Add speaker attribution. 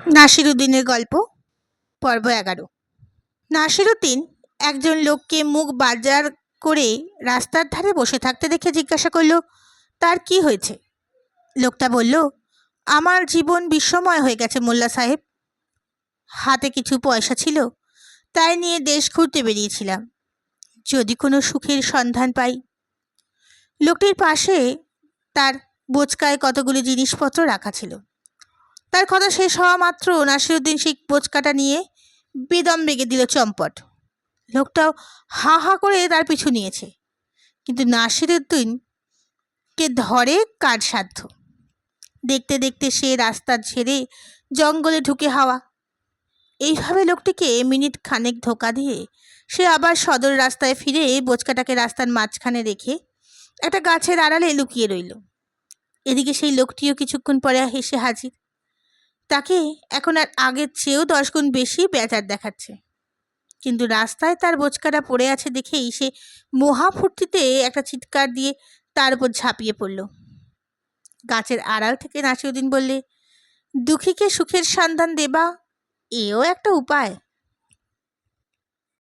Speaker 1: নাসিরুদ্দিনের গল্প পর্ব 11। নাসিরুদ্দিন একজন লোককে মুখ বাজার করে রাস্তার ধারে বসে থাকতে দেখে জিজ্ঞাসা করল, তার কি হয়েছে? লোকটা বলল, আমার জীবন বিস্ময় হয়ে গেছে মোল্লা সাহেব। হাতে কিছু পয়সা ছিল, তাই নিয়ে দেশ ঘুরতে বেরিয়েছিলাম, যদি কোনো সুখের সন্ধান পাই। লোকটির পাশে তার বোচকায় কতগুলি জিনিসপত্র রাখা ছিল। তার কথা শেষ হওয়া মাত্র নাসিরুদ্দিন সেই বোচকাটা নিয়ে বেদম বেগে দিল চম্পট। লোকটাও হা হা করে তার পিছু নিয়েছে, কিন্তু নাসিরুদ্দিনকে ধরে কার সাধ্য। দেখতে দেখতে সে রাস্তা ছেড়ে জঙ্গলে ঢুকে হাওয়া। এইভাবে লোকটিকে মিনিট খানেক ধোকা দিয়ে সে আবার সদর রাস্তায় ফিরে বোচকাটাকে রাস্তার মাঝখানে রেখে একটা গাছের আড়ালে লুকিয়ে রইল। এদিকে সেই লোকটিও কিছুক্ষণ পরে হেসে হাজির। তাকে এখন আর আগের চেয়েও 10 গুণ বেশি বেজার দেখাচ্ছে, কিন্তু রাস্তায় তার বোচকাটা পড়ে আছে দেখেই সে মহাফুর্তিতে একটা চিৎকার দিয়ে তার উপর ঝাঁপিয়ে পড়ল। গাছের আড়াল থেকে নাসিরুদ্দিন বললে, দুঃখীকে সুখের সন্ধান দেবা, এও একটা উপায়।